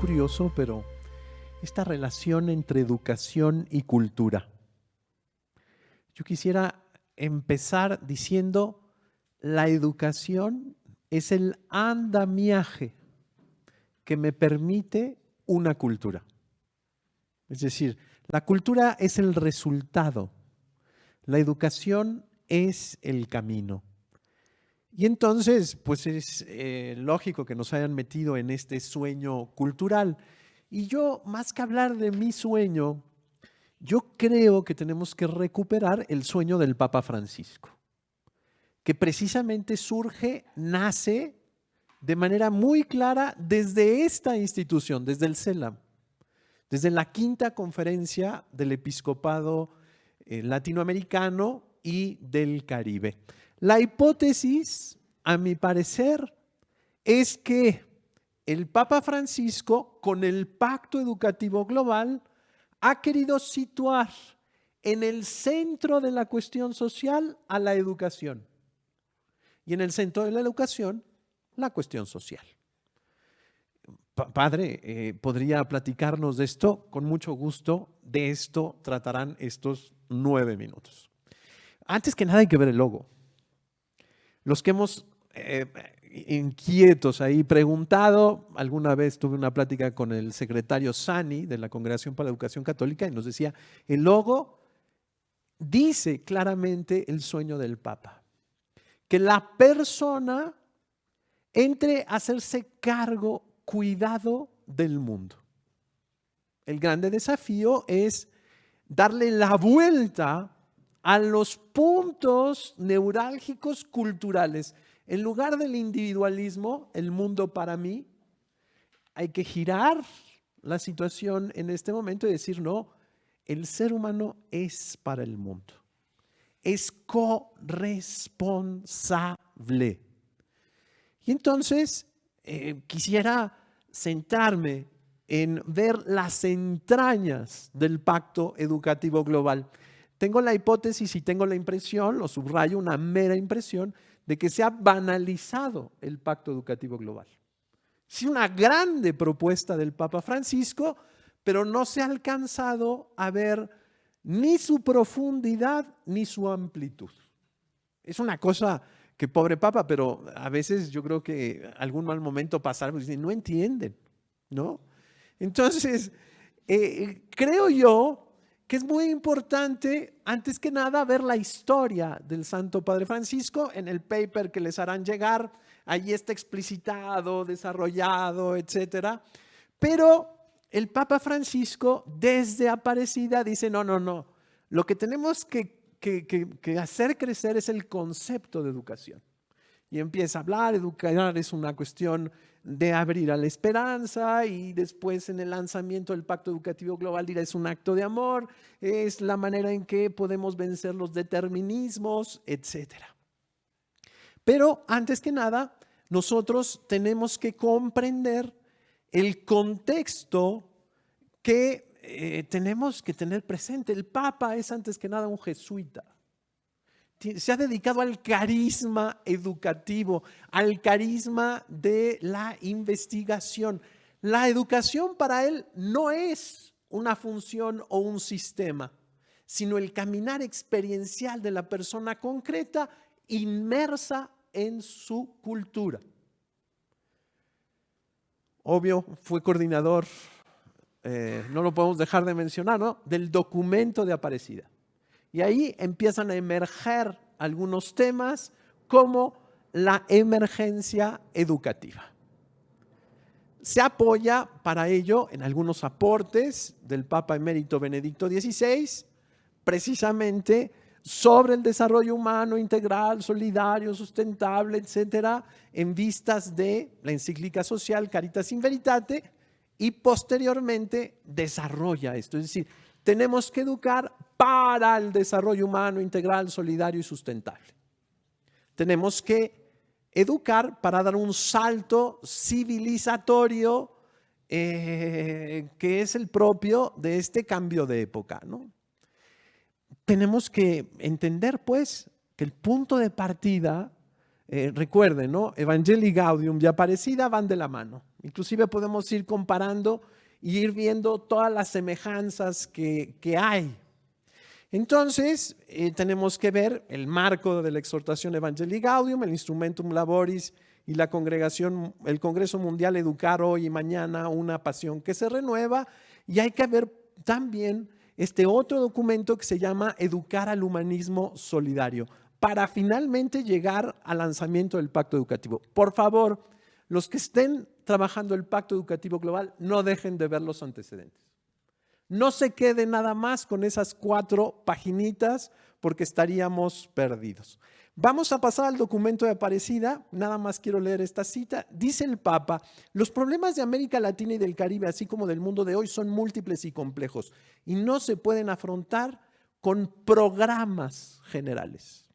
curioso, pero esta relación entre educación y cultura. Yo quisiera empezar diciendo, la educación es el andamiaje que me permite una cultura. Es decir, la cultura es el resultado, la educación es el camino. Y entonces, pues es lógico que nos hayan metido en este sueño cultural. Y yo, más que hablar de mi sueño, yo creo que tenemos que recuperar el sueño del Papa Francisco, que precisamente surge, nace de manera muy clara desde esta institución, desde el CELAM, desde la quinta conferencia del episcopado latinoamericano y del Caribe. La hipótesis, a mi parecer, es que el Papa Francisco, con el Pacto Educativo Global, ha querido situar en el centro de la cuestión social a la educación y en el centro de la educación la cuestión social. Padre, ¿podría platicarnos de esto? Con mucho gusto, de esto tratarán estos 9 minutos. Antes que nada hay que ver el logo. Los que hemos inquietos ahí preguntado, alguna vez tuve una plática con el secretario Sani de la Congregación para la Educación Católica y nos decía, el logo dice claramente el sueño del Papa, que la persona entre a hacerse cargo, cuidado del mundo. El grande desafío es darle la vuelta a los puntos neurálgicos culturales. En lugar del individualismo, el mundo para mí, hay que girar la situación en este momento y decir, no, el ser humano es para el mundo. Es corresponsable. Y entonces quisiera sentarme en ver las entrañas del Pacto Educativo Global. Tengo la hipótesis y tengo la impresión, lo subrayo, una mera impresión, de que se ha banalizado el Pacto Educativo Global. Es una grande propuesta del Papa Francisco, pero no se ha alcanzado a ver ni su profundidad ni su amplitud. Es una cosa que pobre Papa, pero a veces yo creo que algún mal momento pasar, pues no entienden, ¿no? Entonces, creo yo que es muy importante, antes que nada, ver la historia del Santo Padre Francisco. En el paper que les harán llegar, allí está explicitado, desarrollado, etcétera. Pero el Papa Francisco, desde Aparecida, dice, no, no, no, lo que tenemos que hacer crecer es el concepto de educación. Y empieza a hablar, educar es una cuestión de abrir a la esperanza, y después en el lanzamiento del Pacto Educativo Global dirá es un acto de amor, es la manera en que podemos vencer los determinismos, etc. Pero antes que nada, nosotros tenemos que comprender el contexto que tenemos que tener presente. El Papa es antes que nada un jesuita. Se ha dedicado al carisma educativo, al carisma de la investigación. La educación para él no es una función o un sistema, sino el caminar experiencial de la persona concreta inmersa en su cultura. Obvio, fue coordinador, no lo podemos dejar de mencionar, ¿no?, del documento de Aparecida. Y ahí empiezan a emerger algunos temas como la emergencia educativa. Se apoya para ello en algunos aportes del Papa Emérito Benedicto XVI, precisamente sobre el desarrollo humano integral, solidario, sustentable, etcétera, en vistas de la encíclica social Caritas in Veritate, y posteriormente desarrolla esto. Es decir, tenemos que educar para el desarrollo humano integral, solidario y sustentable. Tenemos que educar para dar un salto civilizatorio que es el propio de este cambio de época, ¿no? Tenemos que entender, pues, que el punto de partida Recuerden, ¿no? Evangelii Gaudium y Aparecida van de la mano. Inclusive podemos ir comparando y ir viendo todas las semejanzas que hay. Entonces, tenemos que ver el marco de la exhortación Evangelii Gaudium, el Instrumentum Laboris y la congregación, el Congreso Mundial Educar hoy y mañana, una pasión que se renueva. Y hay que ver también este otro documento que se llama Educar al Humanismo Solidario, para finalmente llegar al lanzamiento del Pacto Educativo. Por favor, los que estén trabajando el Pacto Educativo Global, no dejen de ver los antecedentes. No se quede nada más con esas 4 paginitas porque estaríamos perdidos. Vamos a pasar al documento de Aparecida. Nada más quiero leer esta cita. Dice el Papa: los problemas de América Latina y del Caribe, así como del mundo de hoy, son múltiples y complejos y no se pueden afrontar con programas generales.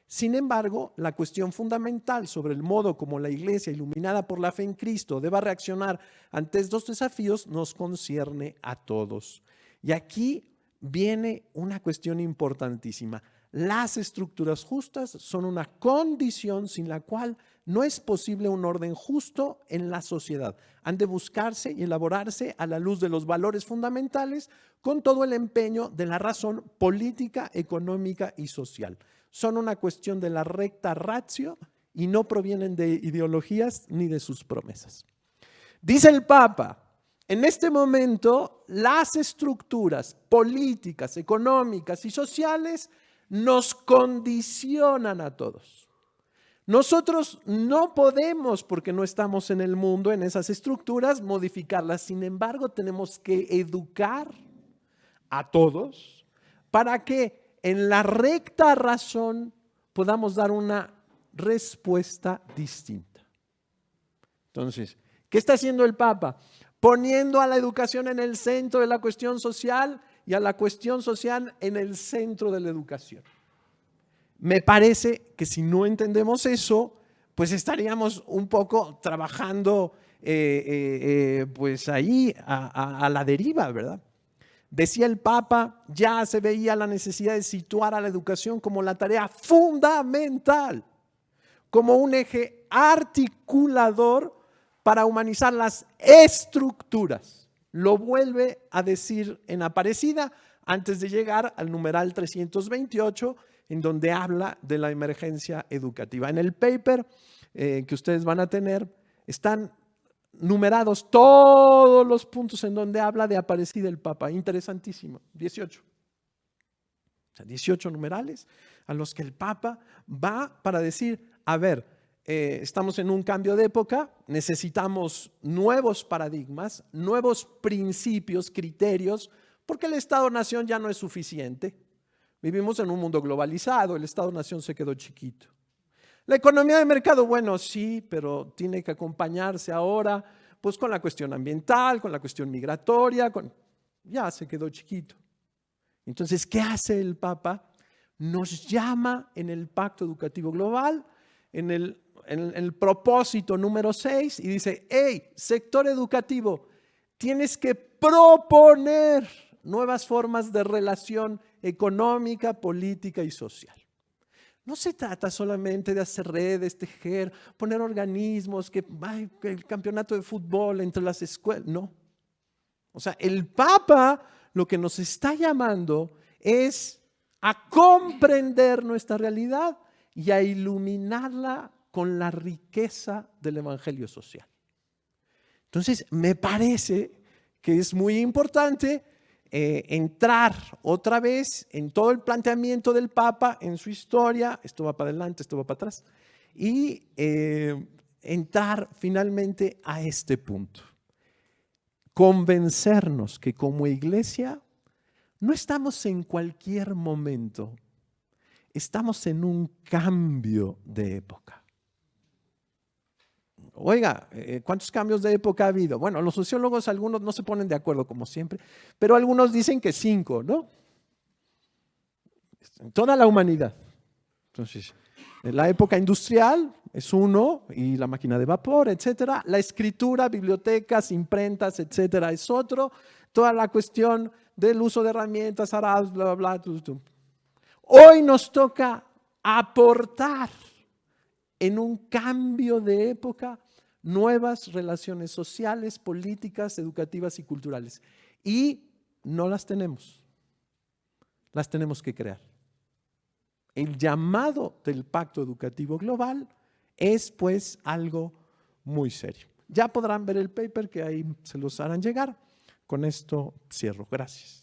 Sin embargo, la cuestión fundamental sobre el modo como la Iglesia, iluminada por la fe en Cristo, deba reaccionar ante estos desafíos nos concierne a todos. Y aquí viene una cuestión importantísima. Las estructuras justas son una condición sin la cual no es posible un orden justo en la sociedad. Han de buscarse y elaborarse a la luz de los valores fundamentales con todo el empeño de la razón política, económica y social. Son una cuestión de la recta ratio y no provienen de ideologías ni de sus promesas. Dice el Papa: en este momento las estructuras políticas, económicas y sociales nos condicionan a todos. Nosotros no podemos, porque no estamos en el mundo, en esas estructuras, modificarlas. Sin embargo, tenemos que educar a todos para que en la recta razón podamos dar una respuesta distinta. Entonces, ¿qué está haciendo el Papa? Poniendo a la educación en el centro de la cuestión social y a la cuestión social en el centro de la educación. Me parece que si no entendemos eso, pues estaríamos un poco trabajando pues ahí a la deriva, ¿verdad? Decía el Papa, ya se veía la necesidad de situar a la educación como la tarea fundamental, como un eje articulador para humanizar las estructuras. Lo vuelve a decir en Aparecida antes de llegar al numeral 328, en donde habla de la emergencia educativa. En el paper que ustedes van a tener están numerados todos los puntos en donde habla de Aparecida el Papa. Interesantísimo, 18. O sea, 18 numerales a los que el Papa va para decir, a ver, estamos en un cambio de época, necesitamos nuevos paradigmas, nuevos principios, criterios, porque el Estado-Nación ya no es suficiente. Vivimos en un mundo globalizado, el Estado-Nación se quedó chiquito. La economía de mercado, bueno, sí, pero tiene que acompañarse ahora pues con la cuestión ambiental, con la cuestión migratoria, ya se quedó chiquito. Entonces, ¿qué hace el Papa? Nos llama en el Pacto Educativo Global, en el propósito número 6, y dice, hey, sector educativo, tienes que proponer nuevas formas de relación económica, política y social. No se trata solamente de hacer redes, tejer, poner organismos, que el campeonato de fútbol entre las escuelas, no. O sea, el Papa lo que nos está llamando es a comprender nuestra realidad y a iluminarla con la riqueza del evangelio social. Entonces, me parece que es muy importante entrar otra vez en todo el planteamiento del Papa, en su historia, esto va para adelante, esto va para atrás, y entrar finalmente a este punto. Convencernos que como iglesia no estamos en cualquier momento, estamos en un cambio de época. Oiga, ¿cuántos cambios de época ha habido? Bueno, los sociólogos, algunos no se ponen de acuerdo como siempre, pero algunos dicen que 5, ¿no? En toda la humanidad. Entonces, la época industrial es 1 y la máquina de vapor, etcétera. La escritura, bibliotecas, imprentas, etcétera, es otro. Toda la cuestión del uso de herramientas, arados, bla, bla, bla. Hoy nos toca aportar en un cambio de época, nuevas relaciones sociales, políticas, educativas y culturales. Y no las tenemos que crear. El llamado del Pacto Educativo Global es pues algo muy serio. Ya podrán ver el paper que ahí se los harán llegar. Con esto cierro. Gracias.